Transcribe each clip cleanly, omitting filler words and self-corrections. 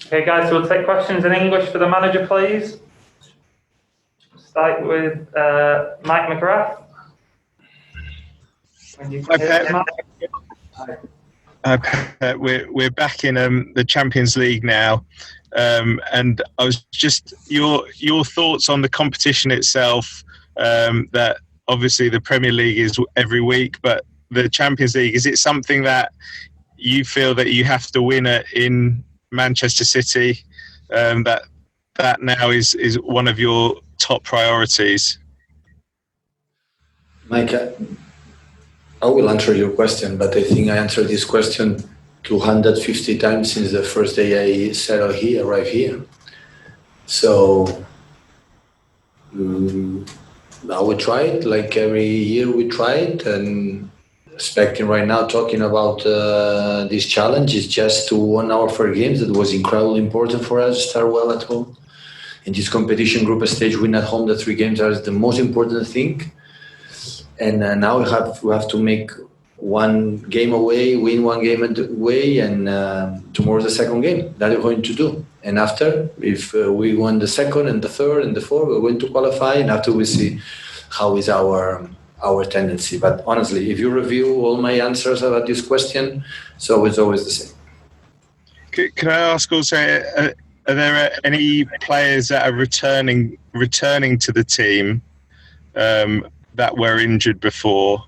Okay, guys, so we'll take questions in English for the manager, please. Start with Mike McGrath. We're back in the Champions League now, and I was just your thoughts on the competition itself. That obviously the Premier League is every week, but the Champions League, is it something that you feel that you have to win in Manchester City? That now is one of your top priorities. Mike, I will answer your question, but I think I answered this question 250 times since the first day I settled here, arrived here. So I would try it, like every year we try it, and expecting right now, talking about this challenge is just to win our first games. That was incredibly important for us to start well at home. In this competition group stage, win at home, the 3 games are the most important thing. And now we have to make 1 game away, win 1 game away, and tomorrow's the second game. That we're going to do. And after, if we won the second and the third and the fourth, we're going to qualify. And after we see how is our tendency. But honestly, if you review all my answers about this question, so it's always the same. Can I ask also, are there any players that are returning to the team that were injured before?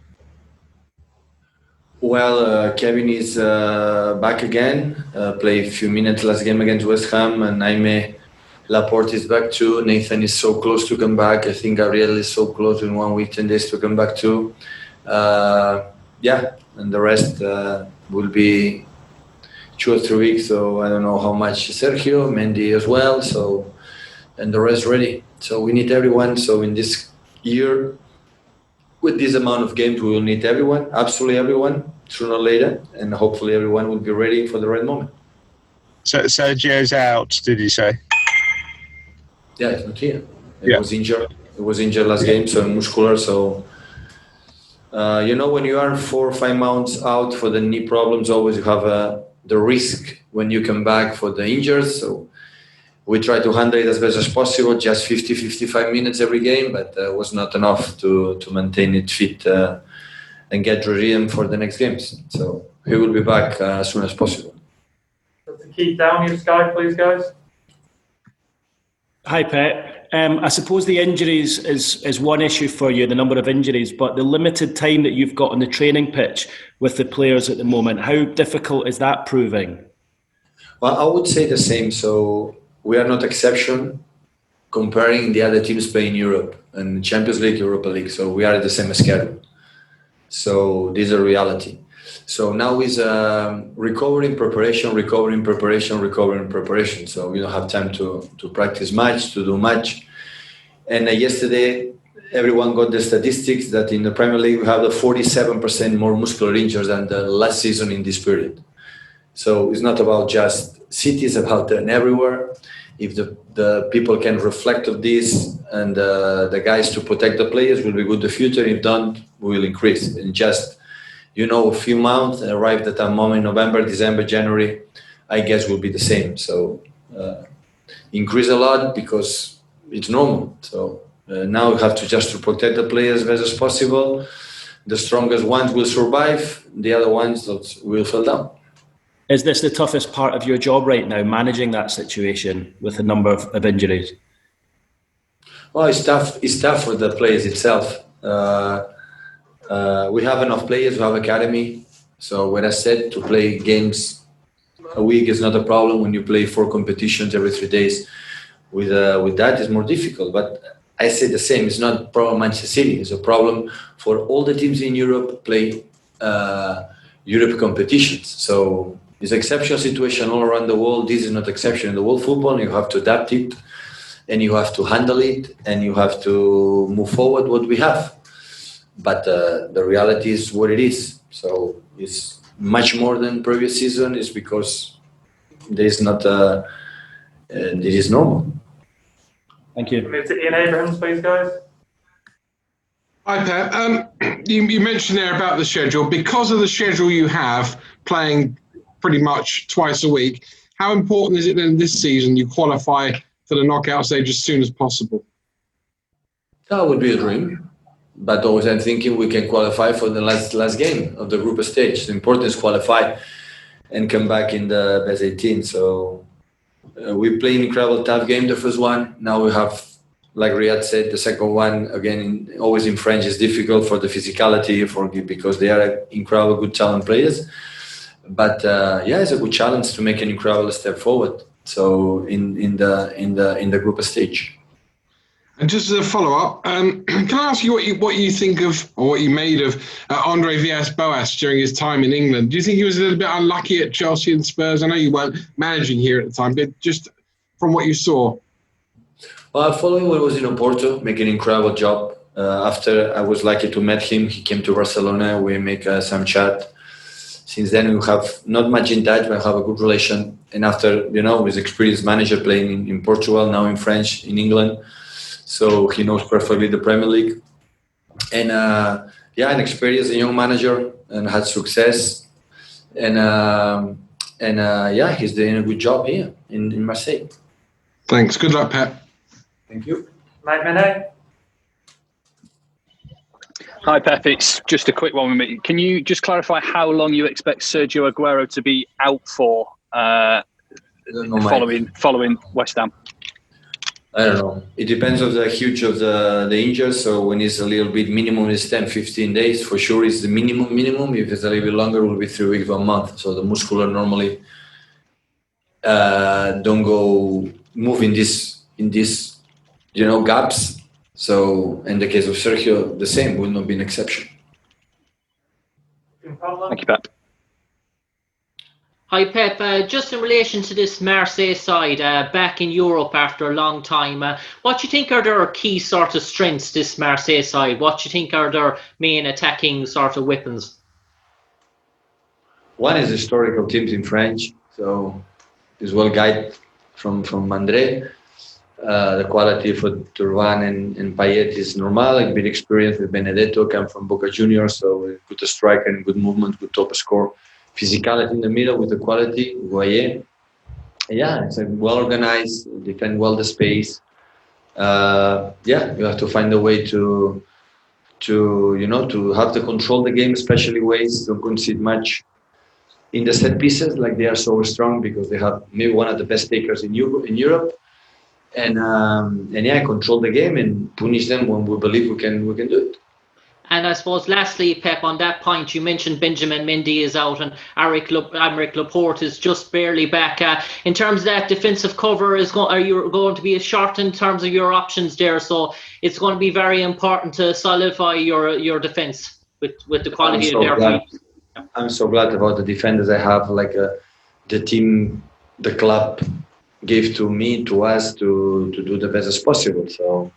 Well, Kevin is back again. Played a few minutes last game against West Ham, and Jaime Laporte is back too. Nathan is so close to come back. I think Gabriel is so close in 1 week, 10 days to come back too. And the rest will be 2 or 3 weeks. So I don't know how much. Sergio, Mendy as well. So, and the rest ready. So we need everyone. So in this year, with this amount of games, we will need everyone, absolutely everyone, sooner or later, and hopefully everyone will be ready for the right moment. So Sergio's out, did you say? Yeah, he's not here. He was injured. He was injured last game, so muscular. So, when you are 4 or 5 months out for the knee problems, always you have the risk when you come back for the injuries. So we try to handle it as best as possible, just 50, 55 minutes every game, but it was not enough to maintain it fit and get rhythm for the next games. So he will be back as soon as possible. To keep down your Sky, please, guys. Hi, Pep. I suppose the injuries is one issue for you, the number of injuries, but the limited time that you've got on the training pitch with the players at the moment, how difficult is that proving? Well, I would say the same. So we are not exception comparing the other teams playing Europe and Champions League, Europa League. So we are at the same schedule. So this is a reality. So now is recovering, preparation. So we don't have time to practice much, to do much. And yesterday, everyone got the statistics that in the Premier League, we have the 47% more muscular injuries than the last season in this period. So it's not about just City, it's about everywhere. If the people can reflect of this and the guys to protect the players will be good in the future. If don't, we will increase. And just, a few months arrived at that moment, November, December, January, I guess will be the same. So increase a lot because it's normal. So now we have to just to protect the players as best as possible. The strongest ones will survive. The other ones will fall down. Is this the toughest part of your job right now, managing that situation with a number of injuries? Well, it's tough. It's tough for the players itself. We have enough players. We have academy. So when I said to play games a week is not a problem. When you play 4 competitions every 3 days, with that it's more difficult. But I say the same. It's not a problem Manchester City. It's a problem for all the teams in Europe play Europe competitions. So it's an exceptional situation all around the world. This is not exception in the world football. You have to adapt it, and you have to handle it, and you have to move forward what we have. But the reality is what it is. So it's much more than previous season. It's because there is not. It is normal. Thank you. Move to Ian Abrahams, please, guys. Hi, Pep. You mentioned there about the schedule. Because of the schedule you have, playing pretty much twice a week, How important is it then this season you qualify for the knockout stage as soon as possible? That would be a dream. But always I'm thinking we can qualify for the last game of the group stage. The important is qualify and come back in the best 18. So we play an incredible tough game, the first one. Now we have, like Riyad said, the second one, again, always in French is difficult for the physicality, because they are incredible, good talent players. But it's a good challenge to make an incredible step forward. So in the group stage. And just as a follow-up, can I ask you what you think of, or what you made of Andre Villas-Boas during his time in England? Do you think he was a little bit unlucky at Chelsea and Spurs? I know you weren't managing here at the time, but just from what you saw. Well, following when I was in Porto, making an incredible job. After I was lucky to meet him, he came to Barcelona. We make some chat. Since then, we have not much in touch, but have a good relation. And after, his experienced manager playing in Portugal, now in French, in England. So he knows perfectly the Premier League. And an experienced young manager and had success. And he's doing a good job here in Marseille. Thanks. Good luck, Pep. Thank you. Mike Mene. Hi, Pep. It's just a quick one with me. Can you just clarify how long you expect Sergio Aguero to be out for following West Ham? I don't know. It depends on the huge of the injuries. So when it's a little bit minimum, it's 10, 15 days. For sure, it's the minimum. If it's a little bit longer, it will be 3 weeks or a month. So the muscular normally don't go move in this gaps. So in the case of Sergio, the same will not be an exception. Thank you, Pep. Hi, Pep. Just in relation to this Marseille side, back in Europe after a long time, what do you think are their key sort of strengths, this Marseille side? What do you think are their main attacking sort of weapons? One is historical teams in French, so it's well guided from Mandré. The quality for Turvan and Payet is normal, a bit experience with Benedetto, come from Boca Juniors, so good striker and good movement, good top score. Physicality in the middle with the quality, Guaye. Yeah, it's well organized, defend well the space. You have to find a way to have to control the game, especially ways don't concede much in the set pieces. Like they are so strong because they have maybe one of the best takers in Europe. And control the game and punish them when we believe we can do it. And I suppose, lastly, Pep, on that point, you mentioned Benjamin Mendy is out and Aymeric Laporte is just barely back. In terms of that defensive cover, are you going to be short in terms of your options there? So it's going to be very important to solidify your defence with the quality of their play. I'm so glad about the defenders I have, the team, the club gave to us to do the best as possible. So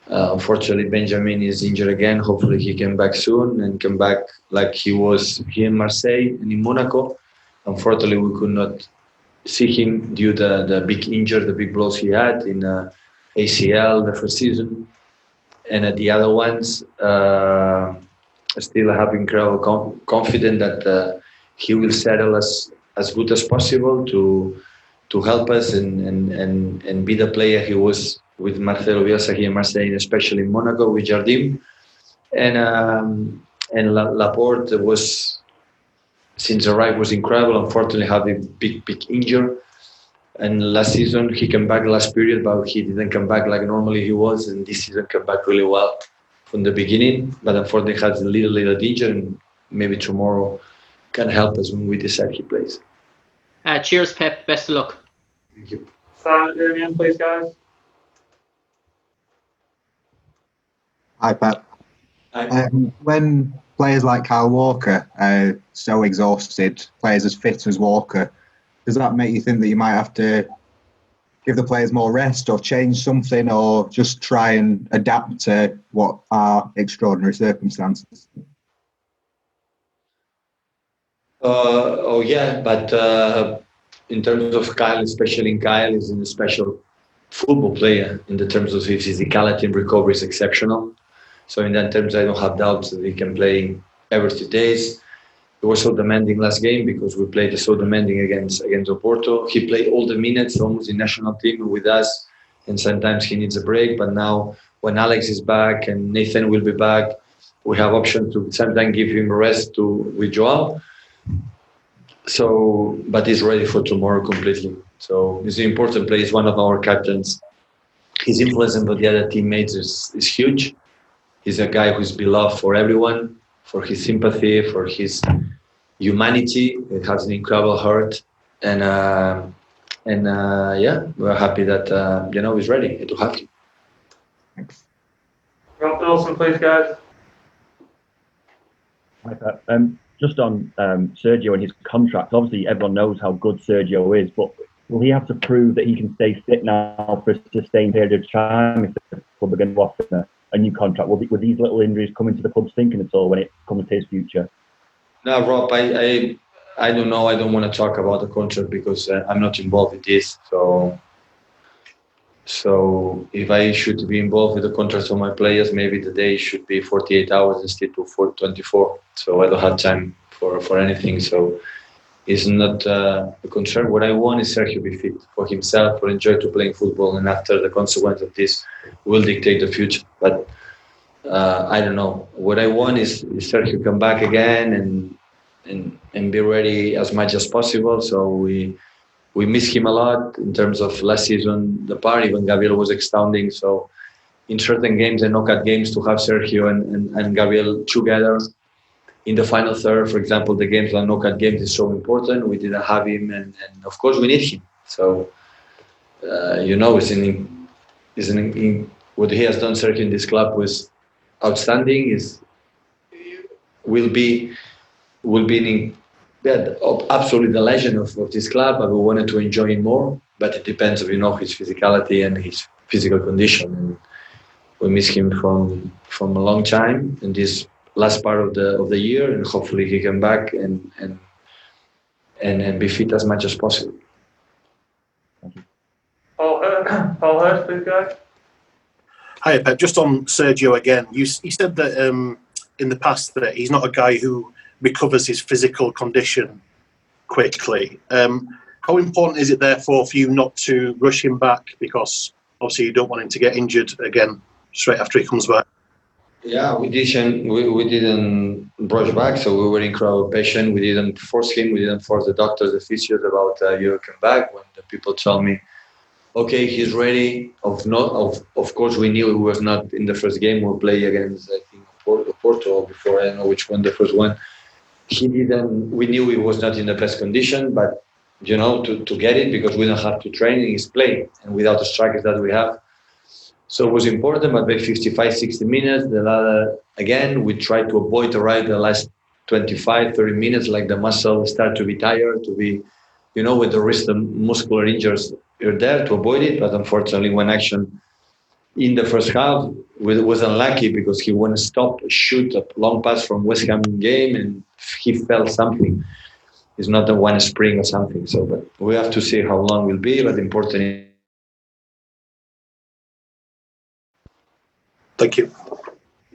unfortunately Benjamin is injured again. Hopefully he can back soon and come back like he was here in Marseille and in Monaco. Unfortunately we could not see him due to the big injury, the big blows he had in ACL the first season. And the other ones still have incredible confidence that he will settle as good as possible to help us and be the player he was with Marcelo Bielsa here in Marseille, especially in Monaco with Jardim. And Laporte was, since arrived, was incredible. Unfortunately, had a big injury. And last season, he came back last period, but he didn't come back like normally he was. And this season came back really well from the beginning. But unfortunately, has a little injury, and maybe tomorrow can help us when we decide he plays. Cheers, Pep. Best of luck. Thank you. Start again, please, guys. Hi, Pep. Hi. When players like Kyle Walker are so exhausted, players as fit as Walker, does that make you think that you might have to give the players more rest or change something or just try and adapt to what are extraordinary circumstances? But in terms of Kyle, especially Kyle is a special football player in the terms of his physicality and recovery is exceptional. So in that terms, I don't have doubts that he can play every 2 days. It was so demanding last game because we played so demanding against Oporto. He played all the minutes almost in national team with us, and sometimes he needs a break. But now when Alex is back and Nathan will be back, we have option to sometimes give him a rest with Joao. So, but he's ready for tomorrow completely. So he's an important player. He's one of our captains. His influence on the other teammates is huge. He's a guy who's beloved for everyone, for his sympathy, for his humanity. He has an incredible heart, and we're happy that he's ready to have him. Thanks. Rob Dawson, please, guys. Hi, Pep. Just on Sergio and his contract, obviously everyone knows how good Sergio is, but will he have to prove that he can stay fit now for a sustained period of time if the club are going to offer a new contract? Will these little injuries come into the club's thinking at all when it comes to his future? No, Rob, I don't know. I don't want to talk about the contract because I'm not involved with this. So if I should be involved with the contracts of my players, maybe the day should be 48 hours instead of 24. So I don't have time for anything. So it's not a concern. What I want is Sergio be fit for himself, for enjoy to playing football, and after the consequence of this will dictate the future. But I don't know. What I want is Sergio come back again and be ready as much as possible. So we miss him a lot in terms of last season. The party when Gabriel was astounding. So in certain games and knockout games, to have Sergio and Gabriel together in the final third, for example, the games like knockout games is so important. We didn't have him, and of course we need him. So what he has done, Sergio, in this club was outstanding. Will be absolutely the legend of this club, but we wanted to enjoy him more. But it depends on his physicality and his physical condition. And we miss him from a long time in this last part of the year, and hopefully he can back and be fit as much as possible. Paul Hurst, please, guys. Hi, Pep. Just on Sergio again. You said that in the past that he's not a guy who recovers his physical condition quickly. How important is it, therefore, for you not to rush him back? Because obviously you don't want him to get injured again straight after he comes back. Yeah, we didn't rush back, so we were incredibly patient. We didn't force him. We didn't force the doctors, the physios about you come back. When the people told me, okay, he's ready. Of course, we knew he was not in the first game. We'll play against, I think, Porto before. I don't know which one, the first one. He didn't. We knew he was not in the best condition, but to get it, because we don't have to train in his play, and without the strikers that we have. So it was important, but by 55, 60 minutes, again, we tried to avoid the last 25, 30 minutes, like the muscle start to be tired, to be, with the wrist and muscular injuries, you're there to avoid it. But unfortunately, one action in the first half was unlucky because he wanted to stop, shoot a long pass from West Ham game, and he felt something. It's not the one spring or something. So, but we have to see how long it will be, but important. Thank you.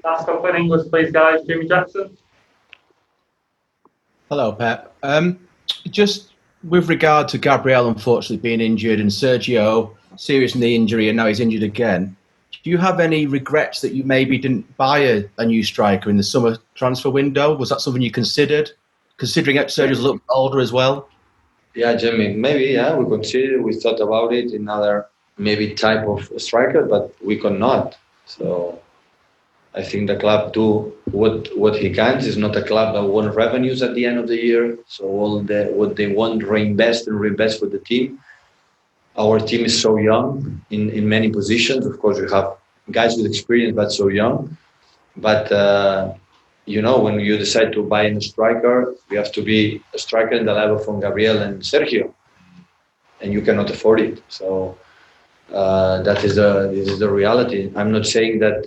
Last up in English, please, guys. Jimmy Jackson. Hello, Pep. Just with regard to Gabriel unfortunately being injured and Sergio, serious knee injury, and now he's injured again, do you have any regrets that you maybe didn't buy a new striker in the summer transfer window? Was that something you considered, considering that Sergio's a little older as well? Yeah, Jimmy, maybe, we considered, we thought about it, another maybe type of striker, but we could not. So I think the club do what he can. It's not a club that want revenues at the end of the year. So what they want, reinvest for the team. Our team is so young in many positions. Of course, we have guys with experience, but so young. But, when you decide to buy a striker, you have to be a striker in the level from Gabriel and Sergio. And you cannot afford it. So this is the reality. I'm not saying that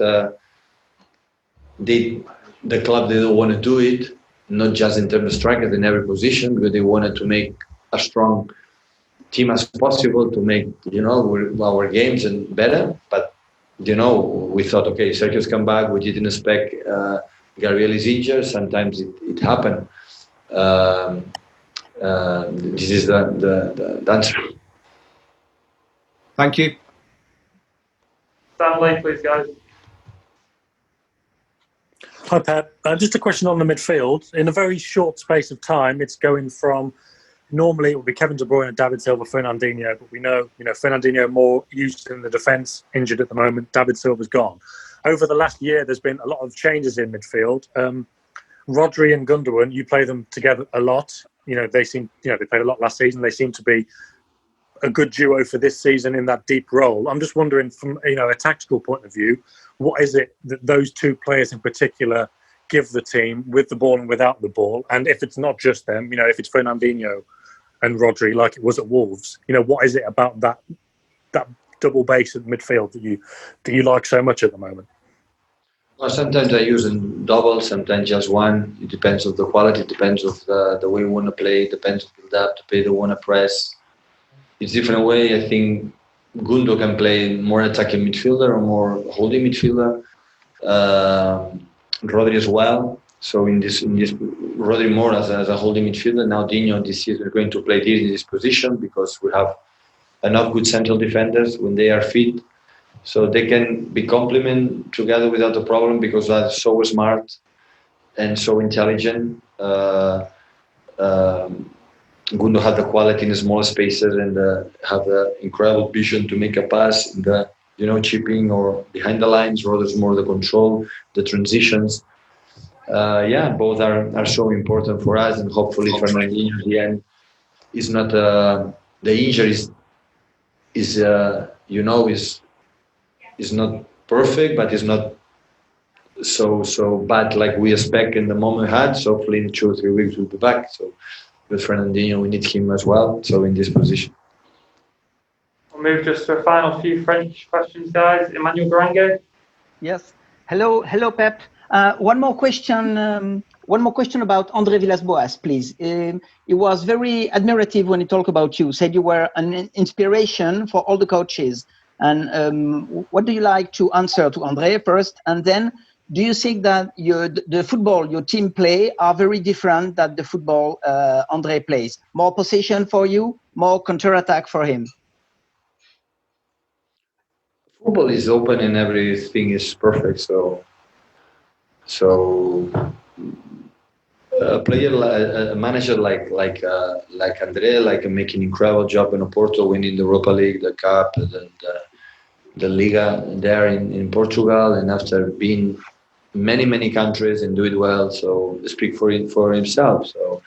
the club didn't want to do it, not just in terms of strikers in every position, because they wanted to make a strong team as possible to make our games and better. But we thought, okay, Sergio's come back. We didn't expect Gabriel is injured. Sometimes it happened. This is the answer. Thank you. Stanley, please, guys. Hi, Pep. Just a question on the midfield. In a very short space of time, it's going from normally it would be Kevin De Bruyne, David Silva, Fernandinho, but we know, Fernandinho more used in the defence, injured at the moment. David Silva's gone. Over the last year, there's been a lot of changes in midfield. Rodri and Gundogan, you play them together a lot. They played a lot last season. They seem to be a good duo for this season in that deep role. I'm just wondering, from a tactical point of view, what is it that those two players in particular give the team with the ball and without the ball? And if it's not just them, if it's Fernandinho and Rodri like it was at Wolves, what is it about that double base at midfield that you like so much at the moment? Well, sometimes I use in double, sometimes just one. It depends on the quality, it depends on the way we want to play, it depends on the play they want to press. It's different way. I think Gundo can play more attacking midfielder or more holding midfielder. Rodri as well. So in this Rodri more as a holding midfielder. Now Dino this year is going to play in this position because we have enough good central defenders when they are fit. So they can be complement together without a problem because they are so smart and so intelligent. Gundo had the quality in the small spaces and have the incredible vision to make a pass in the chipping or behind the lines. Rodri's more the control, the transitions. Both are so important for us, and hopefully Fernandinho at the end is not the injury is not perfect, but it's not so bad like we expect in the moment had. So hopefully in 2 or 3 weeks we'll be back. So with Fernandinho, we need him as well. So in this position. We'll move just to a final few French questions, guys. Emmanuel Garange. Yes. Hello, Pep. One more question about André Villas-Boas, please. He was very admirative when he talked about you. Said you were an inspiration for all the coaches. And what do you like to answer to André first? And then, do you think that the football your team play are very different than the football André plays? More possession for you, more counter-attack for him? Football is open and everything is perfect. So a manager like André, making incredible job in Porto, winning the Europa League, the Cup, the Liga there in Portugal, and after being many countries and do it well, so speak for himself. So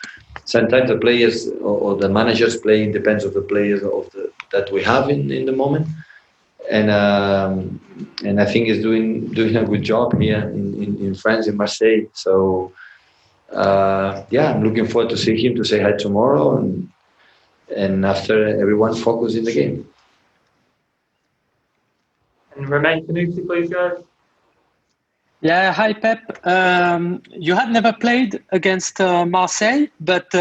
sometimes the players or the managers playing depends on the players that we have in the moment, and I think he's doing a good job here in France, in Marseille. So I'm looking forward to see him, to say hi tomorrow, and after everyone focus in the game. And Romain Canuti, please, guys. Yeah, hi Pep. You had never played against Marseille, but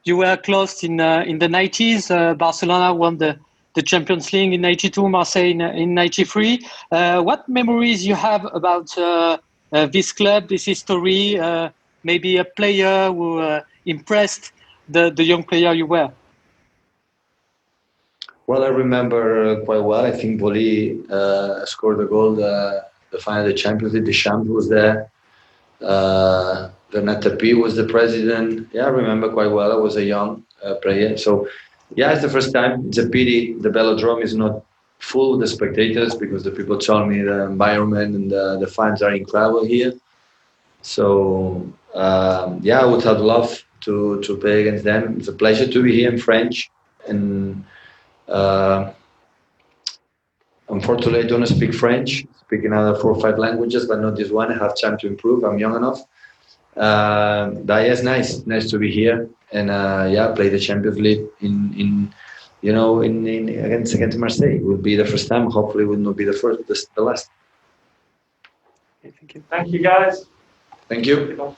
you were close in the 90s. Barcelona won the Champions League in 92, Marseille in 93. What memories you have about this club, this history? Maybe a player who impressed the young player you were? Well, I remember quite well. I think Boli scored a goal. The final of the Champions League, the Champ was there. René Tapie was the president. Yeah, I remember quite well. I was a young player. So, it's the first time. It's a pity the Velodrome is not full with the spectators because the people told me the environment and the fans are incredible here. So, I would have loved to play against them. It's a pleasure to be here in French. And unfortunately, I don't speak French. I speak another 4 or 5 languages, but not this one. I have time to improve. I'm young enough. It's nice to be here and play the Champions League against Marseille. It will be the first time. Hopefully, it will not be the last. Okay, thank you. Thank you, guys. Thank you.